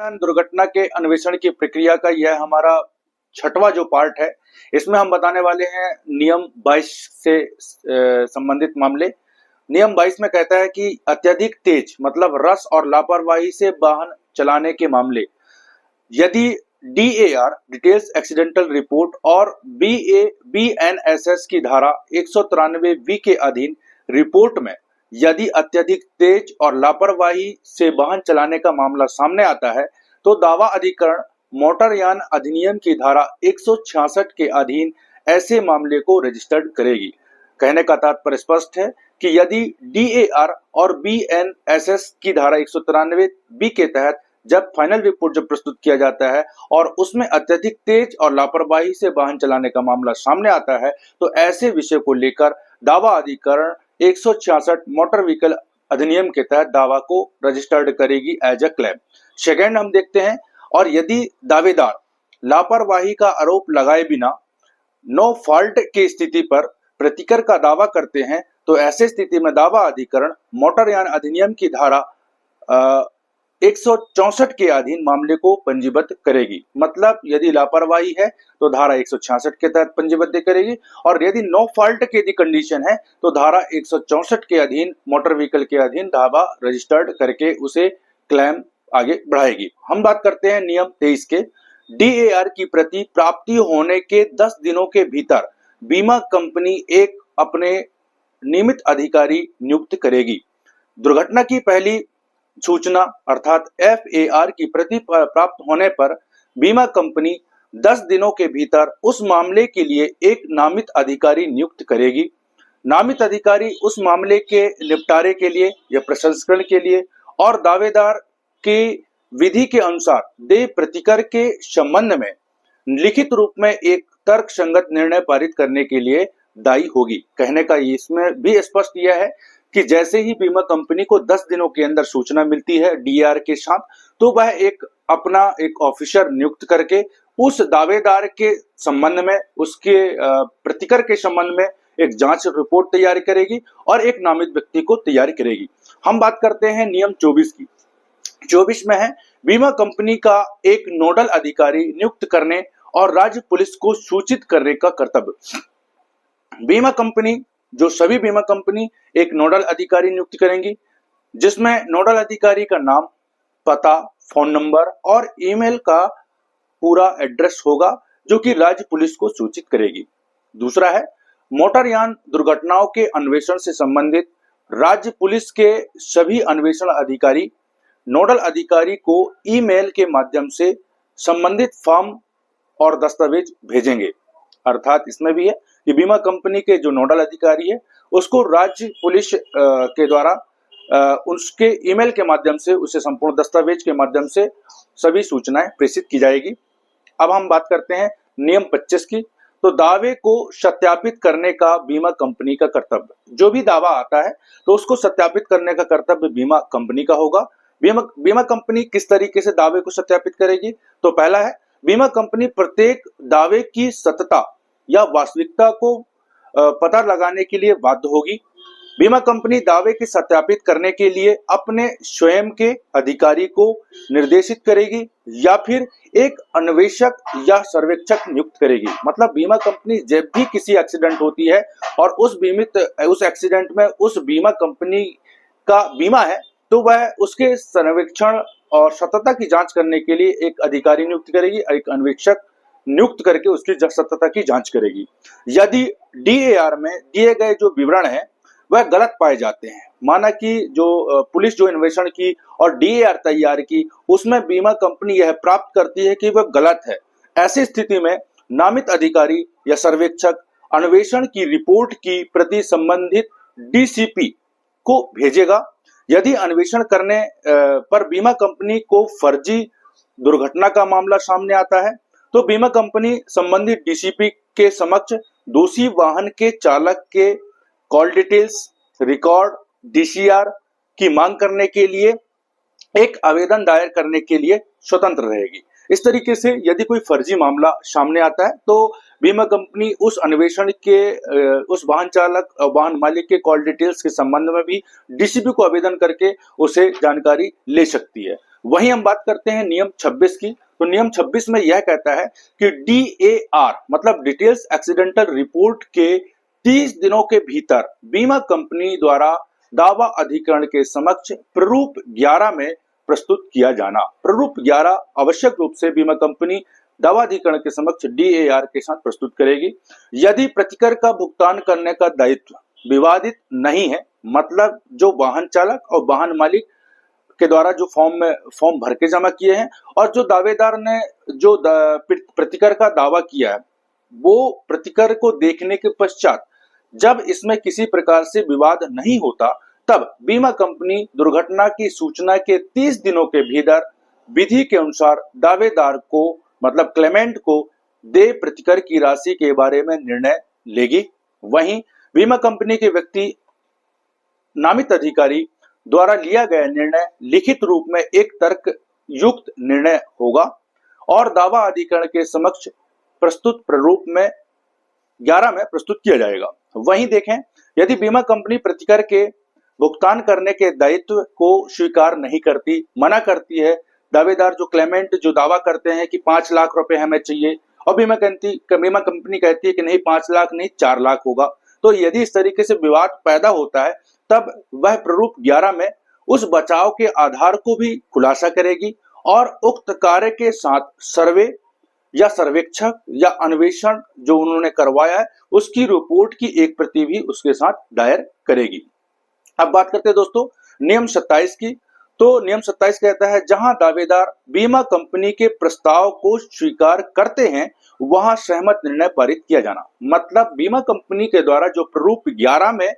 दुर्घटना के अन्वेषण की प्रक्रिया का यह हमारा छठवां जो पार्ट है। इसमें हम बताने वाले हैं नियम 22 से संबंधित मामले। नियम 22 में कहता है कि अत्यधिक तेज मतलब रस और लापरवाही से वाहन चलाने के मामले, यदि DAR डिटेल्स एक्सीडेंटल रिपोर्ट और BNSS की धारा 193B के अधीन रिपोर्ट में यदि अत्यधिक तेज और लापरवाही से वाहन चलाने का मामला सामने आता है तो दावा अधिकरण मोटरयान अधिनियम की धारा 166 के अधीन ऐसे मामले को रजिस्टर्ड करेगी। कहने का तात्पर्य स्पष्ट है कि यदि DAR और BNSS की धारा 193B के तहत जब फाइनल रिपोर्ट जब प्रस्तुत किया जाता है और उसमें अत्यधिक तेज और लापरवाही से वाहन चलाने का मामला सामने आता है तो ऐसे विषय को लेकर दावा अधिकरण 166 मोटर व्हीकल अधिनियम के तहत दावा को रजिस्टर्ड करेगी एज अ क्लेम। सेकेंड हम देखते हैं, और यदि दावेदार लापरवाही का आरोप लगाए बिना नो फॉल्ट की स्थिति पर प्रतिकर का दावा करते हैं तो ऐसे स्थिति में दावा अधिकरण मोटरयान अधिनियम की धारा 164 के अधीन मामले को पंजीबद्ध करेगी। मतलब यदि लापरवाही है तो धारा 166 के तहत पंजीबद्ध करेगी, और यदि नो फॉल्ट की यदि कंडीशन है तो धारा 164 के अधीन मोटर व्हीकल के अधीन दावा रजिस्टर्ड करके उसे क्लेम आगे बढ़ाएगी। हम बात करते हैं नियम 23 के। DAR की प्रति प्राप्ति होने के 10 दिनों के भीतर बीमा कंपनी एक अपने नियमित अधिकारी नियुक्त करेगी। दुर्घटना की पहली सूचना अर्थात FAR की प्रति प्राप्त होने पर बीमा कंपनी 10 दिनों के भीतर उस मामले के लिए एक नामित अधिकारी नियुक्त करेगी। नामित अधिकारी उस मामले के निपटारे के लिए या प्रसंस्करण के लिए और दावेदार की विधि के अनुसार देय प्रतिकर के संबंध में लिखित रूप में एक तर्क संगत निर्णय पारित करने के लिए दायी होगी। कहने का इसमें भी स्पष्ट यह है कि जैसे ही बीमा कंपनी को 10 दिनों के अंदर सूचना मिलती है DAR के साथ, तो वह अपना एक ऑफिसर नियुक्त करके उस दावेदार के संबंध में उसके प्रतिकर के संबंध में एक जांच रिपोर्ट तैयार करेगी और एक नामित व्यक्ति को तैयार करेगी। हम बात करते हैं नियम 24 की। 24 में है बीमा कंपनी का एक नोडल अधिकारी नियुक्त करने और राज्य पुलिस को सूचित करने का कर्तव्य। सभी बीमा कंपनी एक नोडल अधिकारी नियुक्त करेंगी, जिसमें नोडल अधिकारी का नाम, पता, फोन नंबर और ईमेल का पूरा एड्रेस होगा, जो कि राज्य पुलिस को सूचित करेगी। दूसरा है मोटरयान दुर्घटनाओं के अन्वेषण से संबंधित राज्य पुलिस के सभी अन्वेषण अधिकारी नोडल अधिकारी को ईमेल के माध्यम से संबंधित फॉर्म और दस्तावेज भेजेंगे। अर्थात इसमें भी है कि बीमा कंपनी के जो नोडल अधिकारी है उसको राज्य पुलिस के द्वारा उसके ईमेल के माध्यम से उसे संपूर्ण दस्तावेज के माध्यम से सभी सूचनाएं प्रेषित की जाएगी। अब हम बात करते हैं नियम 25 की। तो दावे को सत्यापित करने का बीमा कंपनी का कर्तव्य। जो भी दावा आता है तो उसको सत्यापित करने का कर्तव्य बीमा कंपनी का होगा। बीमा कंपनी किस तरीके से दावे को सत्यापित करेगी? तो पहला है, बीमा कंपनी प्रत्येक दावे की सत्यता या वास्तविकता को पता लगाने के लिए बाध्य होगी। बीमा कंपनी दावे की सत्यापित करने के लिए अपने स्वयं के अधिकारी को निर्देशित करेगी या फिर एक अन्वेषक या सर्वेक्षक नियुक्त करेगी। मतलब बीमा कंपनी जब भी किसी एक्सीडेंट होती है और उस एक्सीडेंट में उस बीमा कंपनी का बीमा है तो वह उसके सर्वेक्षण और सत्यता की जांच करने के लिए एक अधिकारी नियुक्त करेगी, एक अन्वेषक नियुक्त करके उसकी सत्यता की जांच करेगी। यदि DAR में दिए गए जो विवरण है वह गलत पाए जाते हैं, माना कि जो पुलिस जो अन्वेषण की और DAR तैयार की उसमें बीमा कंपनी यह प्राप्त करती है कि वह गलत है, ऐसी स्थिति में नामित अधिकारी या सर्वेक्षक अन्वेषण की रिपोर्ट की प्रति संबंधित DCP को भेजेगा। यदि अन्वेषण करने पर बीमा कंपनी को फर्जी दुर्घटना का मामला सामने आता है तो बीमा कंपनी संबंधित DCP के समक्ष दोषी वाहन के चालक के कॉल डिटेल्स, रिकॉर्ड, DCR की मांग करने के लिए एक आवेदन दायर करने के लिए स्वतंत्र रहेगी। इस तरीके से यदि कोई फर्जी मामला सामने आता है तो बीमा कंपनी उस अन्वेषण के उस वाहन चालक और वाहन मालिक के कॉल डिटेल्स के संबंध में भी डीसीपी को आवेदन करके उसे जानकारी ले सकती है। वहीं हम बात करते हैं नियम 26 की। तो नियम 26 में यह कहता है कि DAR मतलब डिटेल्स एक्सीडेंटल रिपोर्ट के 30 दिनों के भीतर बीमा कंपनी द्वारा दावा अधिकरण के समक्ष प्रारूप 11 में प्रस्तुत किया जाना। प्रारूप 11 आवश्यक रूप से बीमा कंपनी दावा अधिकरण के समक्ष DAR के साथ प्रस्तुत करेगी। यदि प्रतिकर का भुगतान करने का दायित्व विवादित नहीं है, मतलब जो वाहन चालक और वाहन मालिक के द्वारा जो फॉर्म भर के जमा किए हैं और जो दावेदार ने जो प्रतिकर का दावा किया है, वो प्रतिकर को देखने के पश्चात जब इसमें किसी प्रकार से विवाद नहीं होता, तब बीमा कंपनी दुर्घटना की सूचना के 30 दिनों के भीतर विधि के अनुसार दावेदार को मतलब क्लेमेंट को देय प्रतिकर की राशि के बारे में निर्णय लेगी। वहीं बीमा कंपनी के व्यक्ति नामित अधिकारी द्वारा लिया गया निर्णय लिखित रूप में एक तर्क युक्त निर्णय होगा और दावा अधिकरण के समक्ष प्रस्तुत प्रारूप में 11 में प्रस्तुत किया जाएगा। वहीं देखें, यदि बीमा कंपनी प्रतिकर के भुगतान करने के दायित्व को स्वीकार नहीं करती, मना करती है, दावेदार जो क्लेमेंट जो दावा करते हैं कि 5 लाख रुपए हमें चाहिए और बीमा कंपनी कहती है कि नहीं 5 लाख नहीं 4 लाख होगा, तो यदि इस तरीके से विवाद पैदा होता है, तब वह प्रारूप 11 में उस बचाव के आधार को भी खुलासा करेगी और उक्त कार्य के साथ सर्वे या सर्वेक्षक या अन्वेषण जो उन्होंने करवाया है उसकी रिपोर्ट की एक प्रति भी उसके साथ दायर करेगी। अब बात करते हैं दोस्तों नियम 27 की। तो नियम 27 कहता है, जहां दावेदार बीमा कंपनी के प्रस्ताव को स्वीकार करते हैं वहां सहमत निर्णय पारित किया जाना। मतलब बीमा कंपनी के द्वारा जो प्रारूप 11 में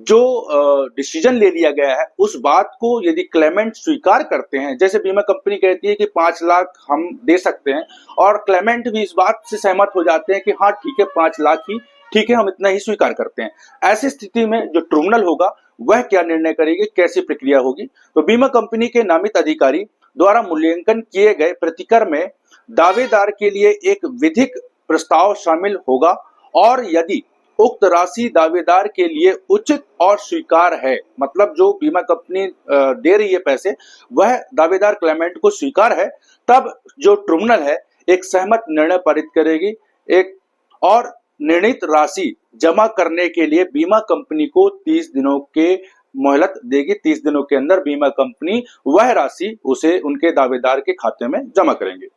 जो डिसीजन ले लिया गया है उस बात को यदि क्लेमेंट स्वीकार करते हैं, जैसे बीमा कंपनी कहती है कि 5 लाख हम दे सकते हैं और क्लेमेंट भी इस बात से सहमत हो जाते हैं कि हाँ ठीक है 5 लाख ही ठीक है, हम इतना ही स्वीकार करते हैं। ऐसी स्थिति में जो ट्रिब्यूनल होगा वह क्या निर्णय करेगी, कैसी प्रक्रिया होगी। तो बीमा कंपनी के नामित अधिकारी द्वारा मूल्यांकन किए गए प्रतिकर में दावेदार के लिए एक विधिक प्रस्ताव शामिल होगा और यदि उक्त राशि दावेदार के लिए उचित और स्वीकार है, मतलब जो बीमा कंपनी दे रही है पैसे वह दावेदार क्लेमेंट को स्वीकार है, तब जो ट्रिब्यूनल है एक सहमत निर्णय पारित करेगी एक और निर्णीत राशि जमा करने के लिए बीमा कंपनी को 30 दिनों के मोहलत देगी। 30 दिनों के अंदर बीमा कंपनी वह राशि उसे उनके दावेदार के खाते में जमा करेंगे।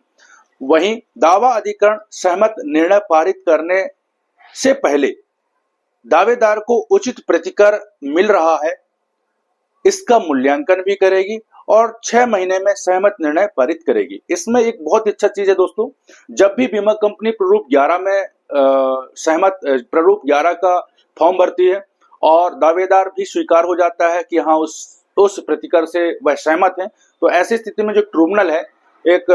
वहीं दावा अधिकरण सहमत निर्णय पारित करने से पहले दावेदार को उचित प्रतिकर मिल रहा है इसका मूल्यांकन भी करेगी और 6 महीने में सहमत निर्णय पारित करेगी। इसमें एक बहुत अच्छा चीज है दोस्तों, जब भी बीमा कंपनी प्रारूप 11 में प्रारूप 11 का फॉर्म भरती है और दावेदार भी स्वीकार हो जाता है कि हाँ उस प्रतिकर से वह सहमत है, तो ऐसी स्थिति में जो ट्रिब्यूनल है एक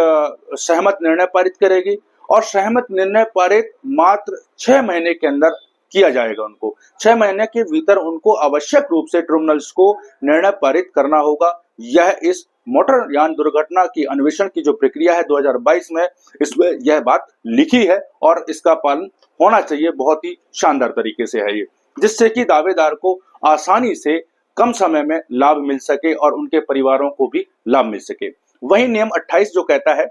सहमत निर्णय पारित करेगी और सहमत निर्णय पारित मात्र 6 महीने के अंदर किया जाएगा। उनको 6 महीने के भीतर उनको आवश्यक रूप से ट्रिब्यूनल्स को निर्णय पारित करना होगा। यह इस मोटर यान दुर्घटना की अन्वेषण की जो प्रक्रिया है 2022 में, इसमें यह बात लिखी है और इसका पालन होना चाहिए। बहुत ही शानदार तरीके से है ये, जिससे कि दावेदार को आसानी से कम समय में लाभ मिल सके और उनके परिवारों को भी लाभ मिल सके। वही नियम 28 जो कहता है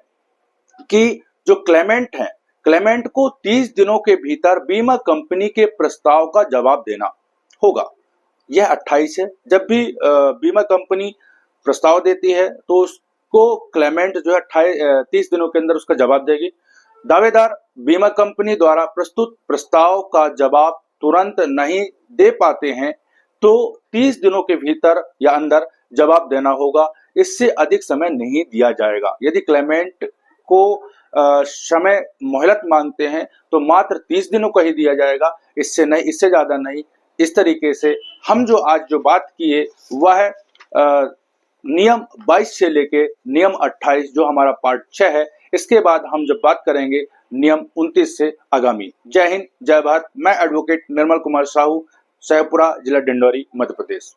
कि जो क्लेमेंट है, क्लेमेंट को 30 दिनों के भीतर बीमा कंपनी के प्रस्ताव का जवाब देना होगा। यह 28 है। जब भी बीमा कंपनी प्रस्ताव देती है तो उसको क्लेमेंट जो है 30 दिनों के अंदर उसका जवाब देगी। दावेदार बीमा कंपनी द्वारा प्रस्तुत प्रस्ताव का जवाब तुरंत नहीं दे पाते हैं तो 30 दिनों के भीतर या अंदर जवाब देना होगा। इससे अधिक समय नहीं दिया जाएगा। यदि क्लेमेंट को समय मोहलत मांगते हैं तो मात्र 30 दिनों का ही दिया जाएगा, इससे नहीं, इससे ज्यादा नहीं। इस तरीके से हम जो आज जो बात किए वह नियम 22 से लेके नियम 28 जो हमारा पार्ट 6 है, इसके बाद हम जब बात करेंगे नियम 29 से आगामी। जय हिंद, जय भारत। मैं एडवोकेट निर्मल कुमार साहू, सहपुरा, जिला डिंडौरी, मध्य प्रदेश।